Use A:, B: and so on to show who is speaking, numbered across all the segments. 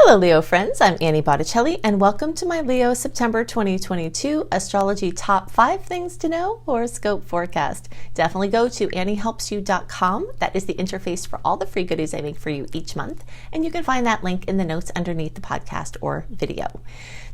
A: Hello Leo friends, I'm Annie Botticelli and welcome to my Leo September 2022 Astrology Top 5 Things to Know Horoscope Forecast. Definitely go to anniehelpsyou.com. That is the interface for all the free goodies I make for you each month, and you can find that link in the notes underneath the podcast or video.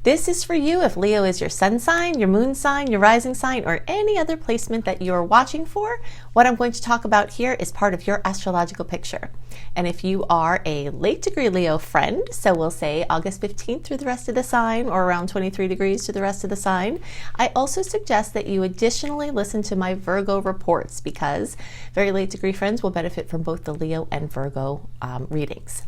A: This is for you if Leo is your sun sign, your moon sign, your rising sign, or any other placement that you're watching for. What I'm going to talk about here is part of your astrological picture. And if you are a late degree Leo friend, so we'll say August 15th through the rest of the sign, or around 23 degrees to the rest of the sign, I also suggest that you additionally listen to my Virgo reports, because very late degree friends will benefit from both the Leo and Virgo readings.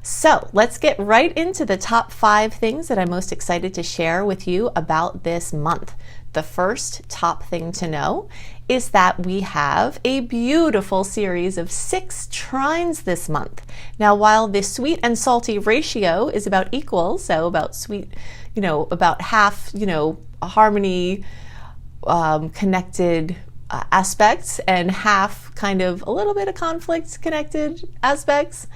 A: So let's get right into the top 5 things that I'm most excited to share with you about this month. The first top thing to know is that we have a beautiful series of 6 trines this month. Now, while the sweet and salty ratio is about equal, so about sweet, about half, harmony, connected aspects, and half kind of a little bit of conflict connected aspects,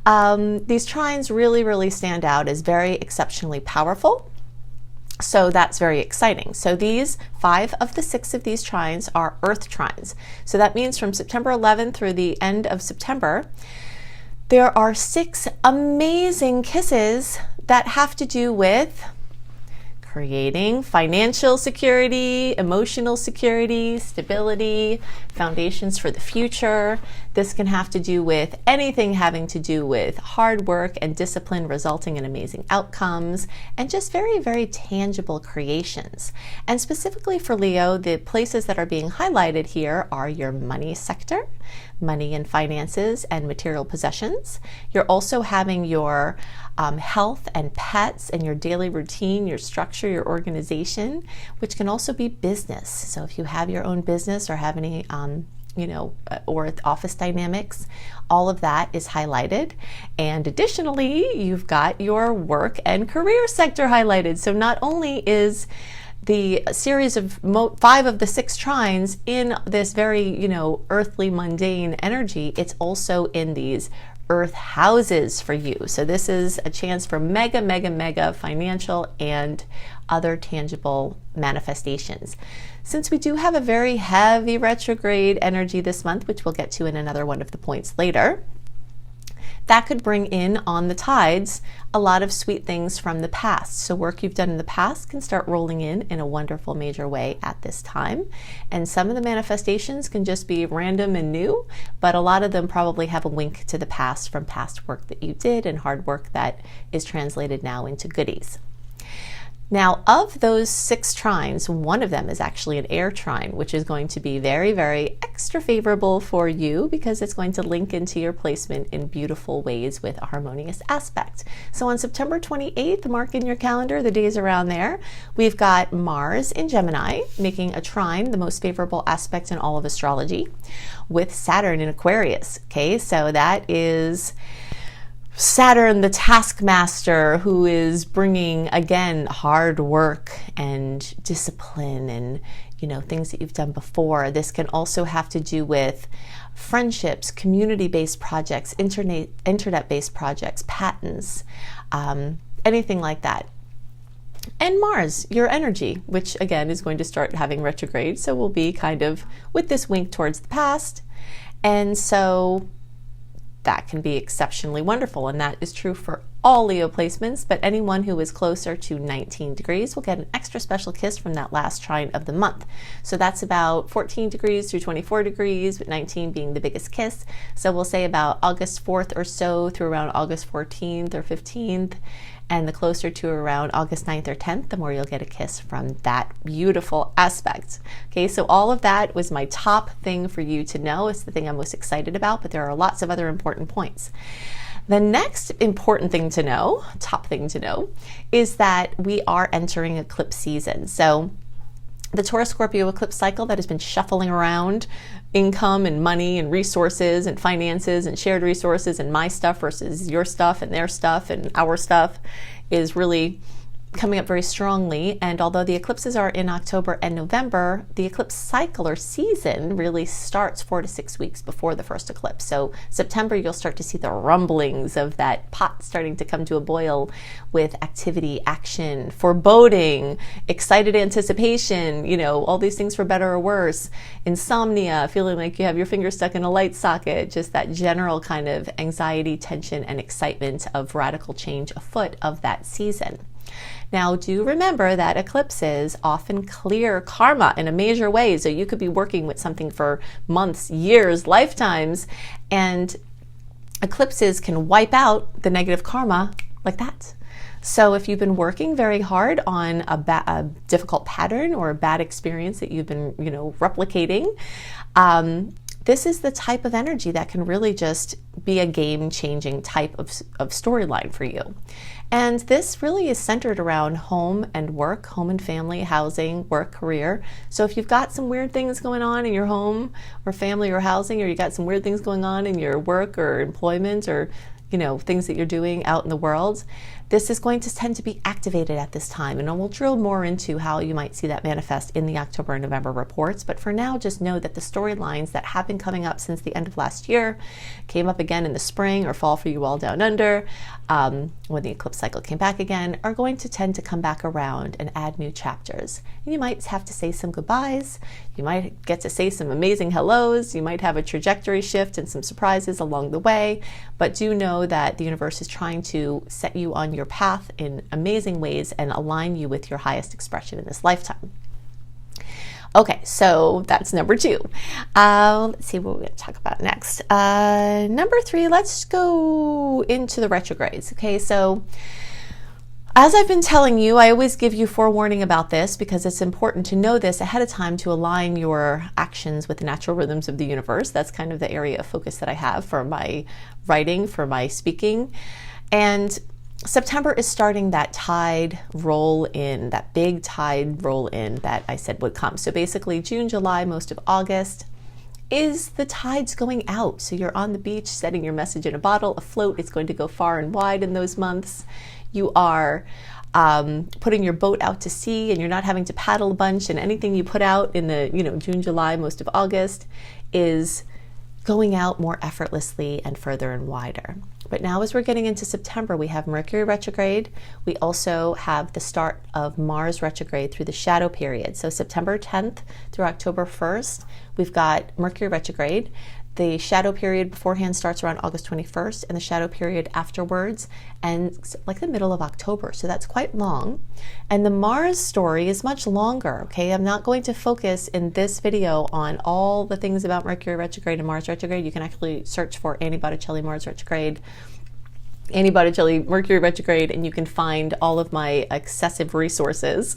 A: these trines really stand out as very exceptionally powerful. So that's very exciting. So these 5 of the 6 of these trines are Earth trines. So that means from September 11th through the end of September, there are 6 amazing kisses that have to do with creating financial security, emotional security, stability, foundations for the future. This can have to do with anything having to do with hard work and discipline resulting in amazing outcomes, and just very tangible creations. And specifically for Leo, the places that are being highlighted here are your money sector, money and finances and material possessions. You're also having your health and pets and your daily routine, your structure, your organization, which can also be business. So if you have your own business or have any or office dynamics, all of that is highlighted. And additionally, you've got your work and career sector highlighted. So not only is the series of 5 of the 6 trines in this very, earthly, mundane energy, it's also in these Earth houses for you. So this is a chance for mega financial and other tangible manifestations. Since we do have a very heavy retrograde energy this month, which we'll get to in another one of the points later, that could bring in on the tides a lot of sweet things from the past. So work you've done in the past can start rolling in a wonderful major way at this time. And some of the manifestations can just be random and new, but a lot of them probably have a wink to the past from past work that you did and hard work that is translated now into goodies. Now, of those 6 trines, one of them is actually an air trine, which is going to be very extra favorable for you because it's going to link into your placement in beautiful ways with a harmonious aspect. So on September 28th, mark in your calendar the days around there, we've got Mars in Gemini making a trine, the most favorable aspect in all of astrology, with Saturn in Aquarius. Okay, so that is Saturn, the taskmaster, who is bringing, again, hard work and discipline and, things that you've done before. This can also have to do with friendships, community-based projects, internet-based projects, patents, anything like that. And Mars, your energy, which again is going to start having retrograde, so we'll be kind of with this wink towards the past. And so that can be exceptionally wonderful, and that is true for all Leo placements, but anyone who is closer to 19 degrees will get an extra special kiss from that last trine of the month. So that's about 14 degrees through 24 degrees, with 19 being the biggest kiss. So we'll say about August 4th or so through around August 14th or 15th, and the closer to around August 9th or 10th, the more you'll get a kiss from that beautiful aspect. Okay, so all of that was my top thing for you to know. It's the thing I'm most excited about, but there are lots of other important points. The next important thing to know, top thing to know, is that we are entering eclipse season. So the Taurus-Scorpio eclipse cycle that has been shuffling around income and money and resources and finances and shared resources and my stuff versus your stuff and their stuff and our stuff is really coming up very strongly, and although the eclipses are in October and November, the eclipse cycle or season really starts 4 to 6 weeks before the first eclipse. So September, you'll start to see the rumblings of that pot starting to come to a boil with activity, action, foreboding, excited anticipation, you know, all these things for better or worse, insomnia, feeling like you have your finger stuck in a light socket, just that general kind of anxiety, tension, and excitement of radical change afoot of that season. Now, do remember that eclipses often clear karma in a major way. So you could be working with something for months, years, lifetimes, and eclipses can wipe out the negative karma like that. So if you've been working very hard on a difficult pattern or a bad experience that you've been, you know, replicating, this is the type of energy that can really just be a game-changing type of storyline for you. And this really is centered around home and work, home and family, housing, work, career. So if you've got some weird things going on in your home or family or housing, or you got some weird things going on in your work or employment, or, you know, things that you're doing out in the world, this is going to tend to be activated at this time. And we'll drill more into how you might see that manifest in the October and November reports. But for now, just know that the storylines that have been coming up since the end of last year came up again in the spring or fall for you all down under, when the eclipse cycle came back again, are going to tend to come back around and add new chapters. And you might have to say some goodbyes. You might get to say some amazing hellos. You might have a trajectory shift and some surprises along the way. But do know that the universe is trying to set you on your path in amazing ways and align you with your highest expression in this lifetime. Okay, so that's number 2. Let's see what we're going to talk about next. Number 3, let's go into the retrogrades. Okay, so as I've been telling you, I always give you forewarning about this because it's important to know this ahead of time to align your actions with the natural rhythms of the universe. That's kind of the area of focus that I have for my writing, for my speaking. And September is starting that tide roll in, that big tide roll in that I said would come. So basically June, July, most of August is the tides going out. So you're on the beach setting your message in a bottle afloat. It's going to go far and wide in those months. You are putting your boat out to sea, and you're not having to paddle a bunch, and anything you put out in the, you know, June, July, most of August is going out more effortlessly and further and wider. But now as we're getting into September, we have Mercury retrograde. We also have the start of Mars retrograde through the shadow period. So September 10th through October 1st, we've got Mercury retrograde. The shadow period beforehand starts around August 21st, and the shadow period afterwards ends like the middle of October. So that's quite long. And the Mars story is much longer, okay? I'm not going to focus in this video on all the things about Mercury retrograde and Mars retrograde. You can actually search for Annie Botticelli Mars retrograde, Annie Botticelli Mercury retrograde, and you can find all of my extensive resources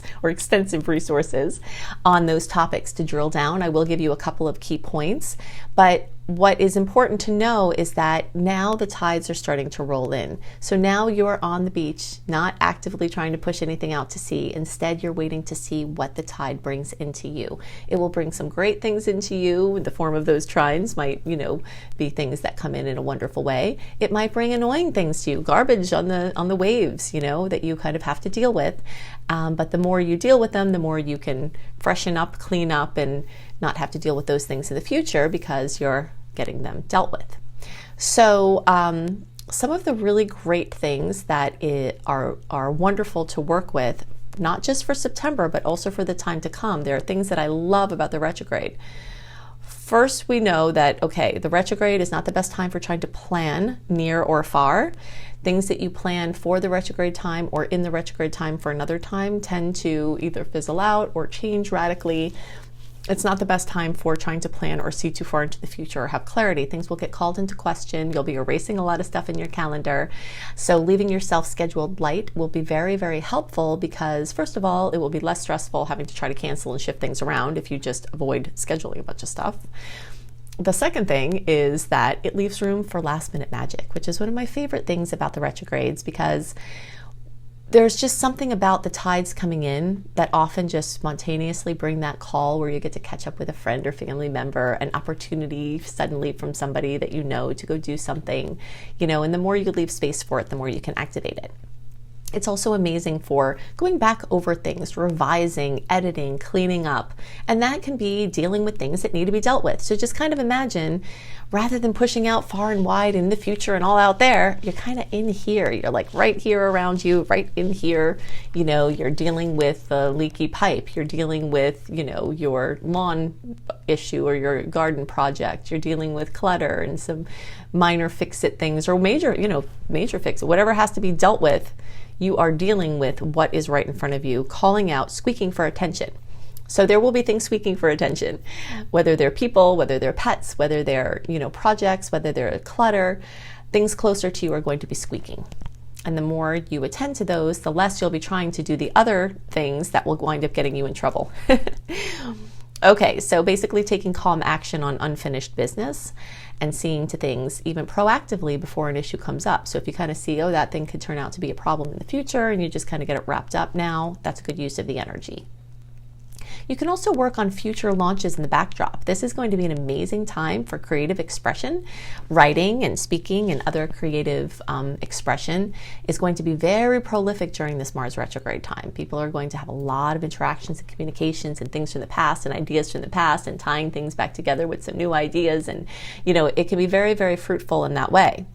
A: on those topics to drill down. I will give you a couple of key points, but what is important to know is that now the tides are starting to roll in. So now you're on the beach, not actively trying to push anything out to sea. Instead, you're waiting to see what the tide brings into you. It will bring some great things into you in the form of those trines, might, you know, be things that come in a wonderful way. It might bring annoying things to you, garbage on the waves, you know, that you kind of have to deal with. But the more you deal with them, the more you can freshen up, clean up, and not have to deal with those things in the future because you're getting them dealt with. So some of the really great things that are wonderful to work with, not just for September, but also for the time to come. There are things that I love about the retrograde. First, we know that, okay, the retrograde is not the best time for trying to plan near or far. Things that you plan for the retrograde time or in the retrograde time for another time tend to either fizzle out or change radically. It's not the best time for trying to plan or see too far into the future or have clarity. Things will get called into question. You'll be erasing a lot of stuff in your calendar. So leaving yourself scheduled light will be very, very helpful because, first of all, it will be less stressful having to try to cancel and shift things around if you just avoid scheduling a bunch of stuff. The second thing is that it leaves room for last minute magic, which is one of my favorite things about the retrogrades, because there's just something about the tides coming in that often just spontaneously bring that call where you get to catch up with a friend or family member, an opportunity suddenly from somebody that you know to go do something, you know, and the more you leave space for it, the more you can activate it. It's also amazing for going back over things, revising, editing, cleaning up, and that can be dealing with things that need to be dealt with. So just kind of imagine, rather than pushing out far and wide in the future and all out there, you're kind of in here. You're like right here around you, right in here. You know, you're dealing with the leaky pipe. You're dealing with, you know, your lawn issue or your garden project. You're dealing with clutter and some minor fix-it things, or major, you know, major fix-it, whatever has to be dealt with. You are dealing with what is right in front of you, calling out, squeaking for attention. So there will be things squeaking for attention, whether they're people, whether they're pets, whether they're, you know, projects, whether they're clutter. Things closer to you are going to be squeaking. And the more you attend to those, the less you'll be trying to do the other things that will wind up getting you in trouble. Okay, so basically taking calm action on unfinished business and seeing to things even proactively before an issue comes up. So if you kind of see, oh, that thing could turn out to be a problem in the future, and you just kind of get it wrapped up now, that's a good use of the energy. You can also work on future launches in the backdrop. This is going to be an amazing time for creative expression. Writing and speaking and other creative expression is going to be very prolific during this Mars retrograde time. People are going to have a lot of interactions and communications and things from the past and ideas from the past and tying things back together with some new ideas. And, you know, it can be very, very fruitful in that way.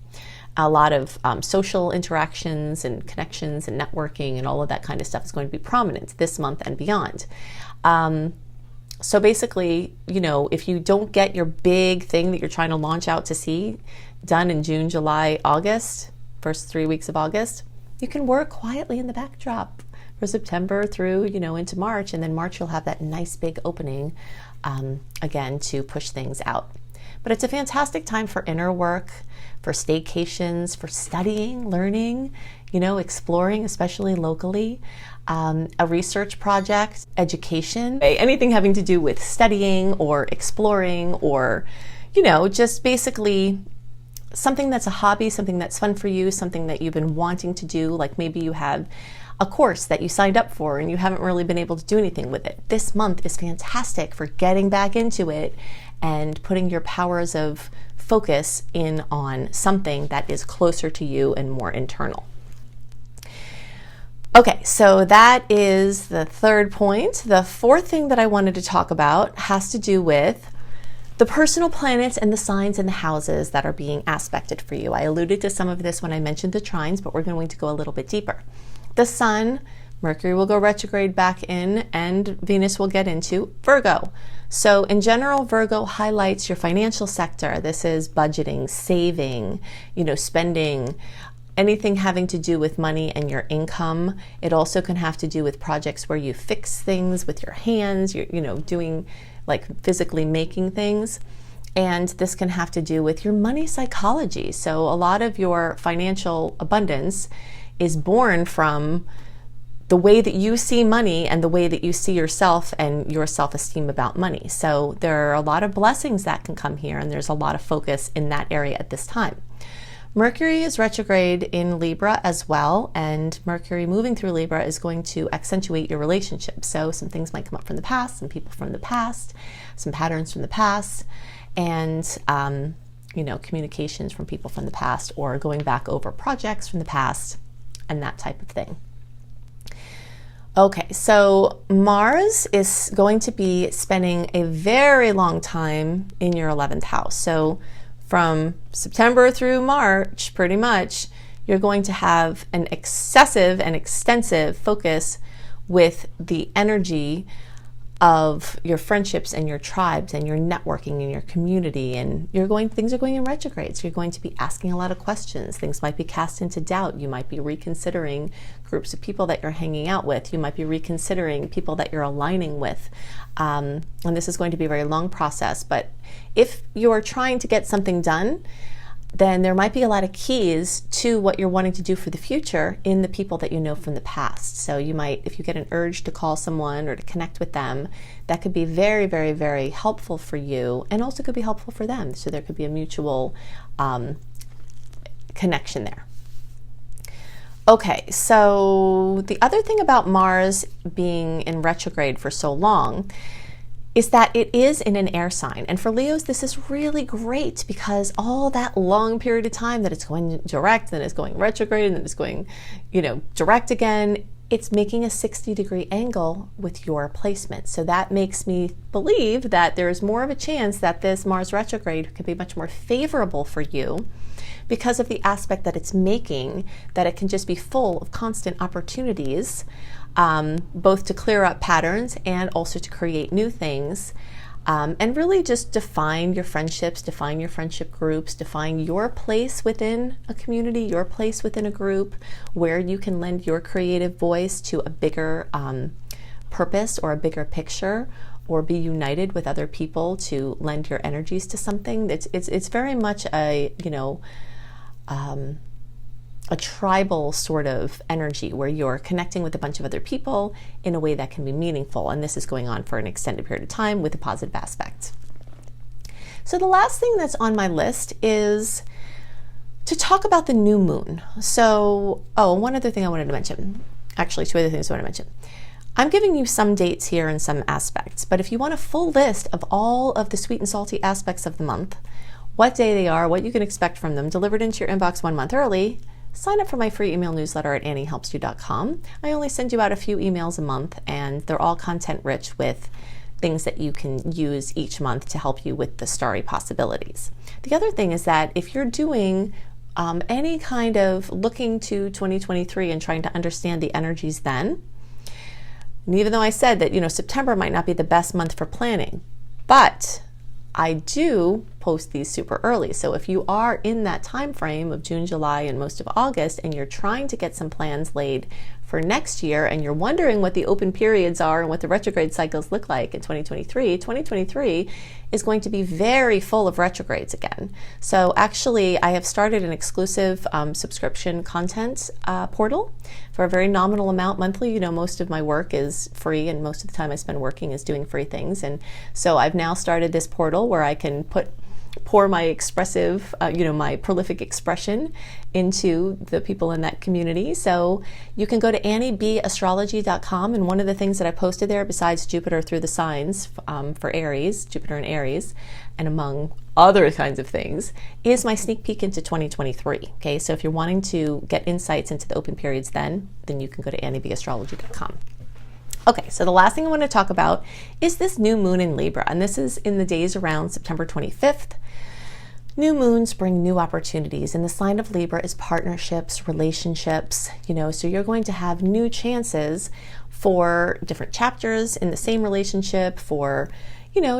A: A lot of social interactions and connections and networking and all of that kind of stuff is going to be prominent this month and beyond. So basically, you know, if you don't get your big thing that you're trying to launch out to sea done in June, July, August, first 3 weeks of August, you can work quietly in the backdrop for September through, you know, into March. And then March, you'll have that nice big opening again to push things out. But it's a fantastic time for inner work, for staycations, for studying, learning, you know, exploring, especially locally, a research project, education, anything having to do with studying or exploring or, you know, just basically something that's a hobby, something that's fun for you, something that you've been wanting to do. Like maybe you have a course that you signed up for and you haven't really been able to do anything with it. This month is fantastic for getting back into it and putting your powers of focus in on something that is closer to you and more internal. Okay, so that is the third point. The fourth thing that I wanted to talk about has to do with the personal planets and the signs and the houses that are being aspected for you. I alluded to some of this when I mentioned the trines, but we're going to go a little bit deeper. The Sun, Mercury will go retrograde back in, and Venus will get into Virgo. So in general, Virgo highlights your financial sector. This is budgeting, saving, you know, spending, anything having to do with money and your income. It also can have to do with projects where you fix things with your hands, you're, you know, doing like physically making things. And this can have to do with your money psychology. So a lot of your financial abundance is born from the way that you see money and the way that you see yourself and your self-esteem about money. So there are a lot of blessings that can come here, and there's a lot of focus in that area at this time. Mercury is retrograde in Libra as well, and Mercury moving through Libra is going to accentuate your relationships. So some things might come up from the past, some people from the past, some patterns from the past, and you know, communications from people from the past, or going back over projects from the past and that type of thing. Okay, so Mars is going to be spending a very long time in your 11th house. So from September through March, pretty much, you're going to have an excessive and extensive focus with the energy of your friendships and your tribes and your networking and your community, and things are going in retrograde, so you're going to be asking a lot of questions. Things might be cast into doubt. You might be reconsidering groups of people that you're hanging out with. You might be reconsidering people that you're aligning with, and this is going to be a very long process. But if you're trying to get something done, then there might be a lot of keys to what you're wanting to do for the future in the people that you know from the past. So you might, if you get an urge to call someone or to connect with them, that could be very, very, very helpful for you, and also could be helpful for them. So there could be a mutual connection there. Okay, so the other thing about Mars being in retrograde for so long is that it is in an air sign. And for Leos, this is really great because all that long period of time that it's going direct, then it's going retrograde, and then it's going, direct again, it's making a 60-degree angle with your placement. So that makes me believe that there's more of a chance that this Mars retrograde could be much more favorable for you because of the aspect that it's making, that it can just be full of constant opportunities, both to clear up patterns and also to create new things, and really just define your friendships, define your friendship groups, define your place within a community, your place within a group, where you can lend your creative voice to a bigger purpose or a bigger picture, or be united with other people to lend your energies to something. It's very much a tribal sort of energy where you're connecting with a bunch of other people in a way that can be meaningful. And this is going on for an extended period of time with a positive aspect. So the last thing that's on my list is to talk about the new moon. So, one other thing I wanted to mention. Actually, two other things I want to mention. I'm giving you some dates here and some aspects, but if you want a full list of all of the sweet and salty aspects of the month, what day they are, what you can expect from them, delivered into your inbox 1 month early, sign up for my free email newsletter at anniehelpsyou.com. I only send you out a few emails a month, and they're all content rich with things that you can use each month to help you with the starry possibilities. The other thing is that if you're doing any kind of looking to 2023 and trying to understand the energies then, and even though I said that, September might not be the best month for planning, but I do post these super early. So if you are in that time frame of June, July, and most of August, and you're trying to get some plans laid for next year, and you're wondering what the open periods are and what the retrograde cycles look like in 2023 is going to be very full of retrogrades again. So actually, I have started an exclusive subscription content portal for a very nominal amount monthly. most of my work is free, and most of the time I spend working is doing free things. And so I've now started this portal where I can pour my expressive, my prolific expression into the people in that community. So you can go to anniebastrology.com, and one of the things that I posted there, besides Jupiter through the signs for Aries, Jupiter and Aries, and among other kinds of things, is my sneak peek into 2023. Okay, so if you're wanting to get insights into the open periods then you can go to anniebastrology.com. Okay, so the last thing I want to talk about is this new moon in Libra, and this is in the days around September 25th. New moons bring new opportunities, and the sign of Libra is partnerships, relationships, so you're going to have new chances for different chapters in the same relationship, for,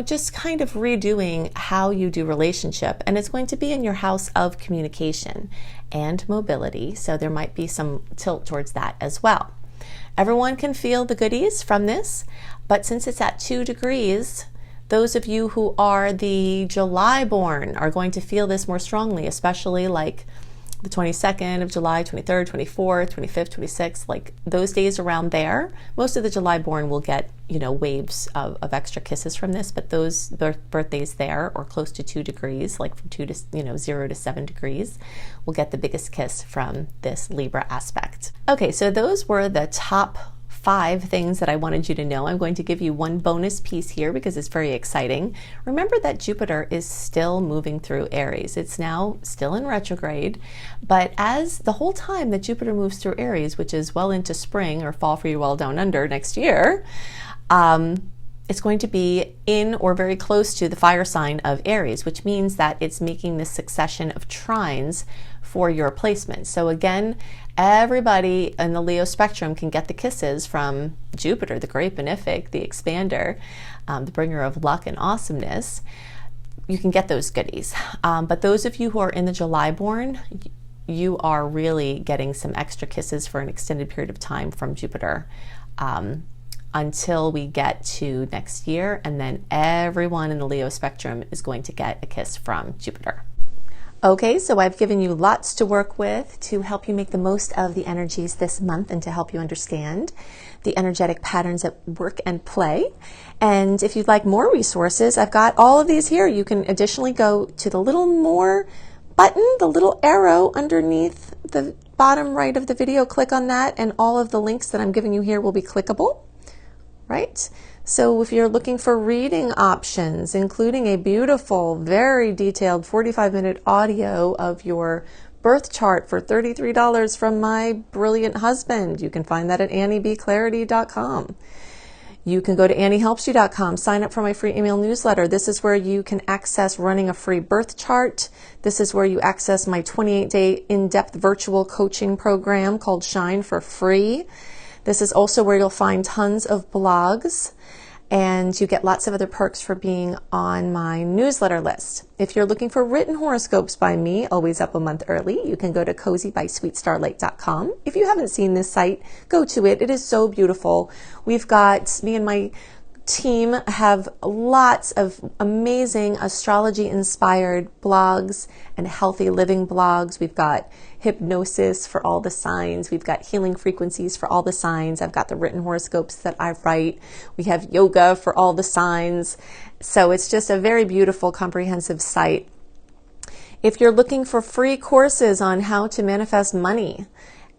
A: just kind of redoing how you do relationship. And it's going to be in your house of communication and mobility, so there might be some tilt towards that as well. Everyone can feel the goodies from this, but since it's at 2 degrees, those of you who are the July born are going to feel this more strongly, especially like the 22nd of July, 23rd, 24th, 25th, 26th, like those days around there. Most of the July born will get, waves of extra kisses from this, but those birthdays there, or close to 2 degrees, like from 0 to 7 degrees, will get the biggest kiss from this Libra aspect. Okay, so those were the top 5 things that I wanted you to know. I'm going to give you one bonus piece here because it's very exciting. Remember that Jupiter is still moving through Aries. It's now still in retrograde, but as the whole time that Jupiter moves through Aries, which is well into spring or fall for you well down under next year, it's going to be in or very close to the fire sign of Aries, which means that it's making this succession of trines for your placement. So again, everybody in the Leo spectrum can get the kisses from Jupiter, the great benefic, the expander, the bringer of luck and awesomeness. You can get those goodies. But those of you who are in the July born, you are really getting some extra kisses for an extended period of time from Jupiter. Until we get to next year, and then everyone in the Leo spectrum is going to get a kiss from Jupiter. Okay, so I've given you lots to work with to help you make the most of the energies this month and to help you understand the energetic patterns at work and play. And if you'd like more resources, I've got all of these here. You can additionally go to the little more button, the little arrow underneath the bottom right of the video. Click on that, and all of the links that I'm giving you here will be clickable. Right? So if you're looking for reading options, including a beautiful, very detailed 45-minute audio of your birth chart for $33 from my brilliant husband, you can find that at anniebclarity.com. You can go to anniehelpsyou.com, sign up for my free email newsletter. This is where you can access running a free birth chart. This is where you access my 28-day in-depth virtual coaching program called Shine for free. This is also where you'll find tons of blogs, and you get lots of other perks for being on my newsletter list. If you're looking for written horoscopes by me, always up a month early, you can go to cozybysweetstarlight.com. If you haven't seen this site, go to it. It is so beautiful. We've got, me and my team have lots of amazing astrology-inspired blogs and healthy living blogs. We've got hypnosis for all the signs. We've got healing frequencies for all the signs. I've got the written horoscopes that I write. We have yoga for all the signs. So it's just a very beautiful, comprehensive site. If you're looking for free courses on how to manifest money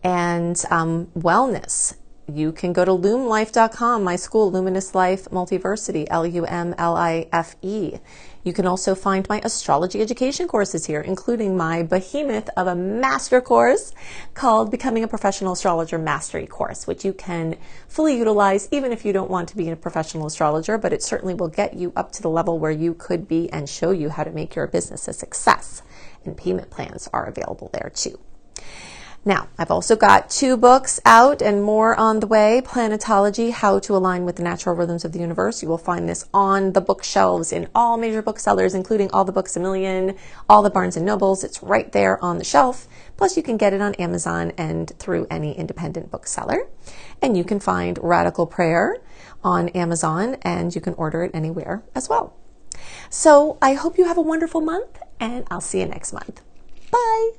A: and wellness, you can go to lumlife.com, my school, Luminous Life Multiversity, LUMLIFE. You can also find my astrology education courses here, including my behemoth of a master course called Becoming a Professional Astrologer Mastery Course, which you can fully utilize even if you don't want to be a professional astrologer, but it certainly will get you up to the level where you could be and show you how to make your business a success. And payment plans are available there too. Now, I've also got 2 books out and more on the way. Planetology, How to Align with the Natural Rhythms of the Universe. You will find this on the bookshelves in all major booksellers, including all the Books A Million, all the Barnes & Nobles. It's right there on the shelf. Plus, you can get it on Amazon and through any independent bookseller. And you can find Radical Prayer on Amazon, and you can order it anywhere as well. So I hope you have a wonderful month, and I'll see you next month. Bye.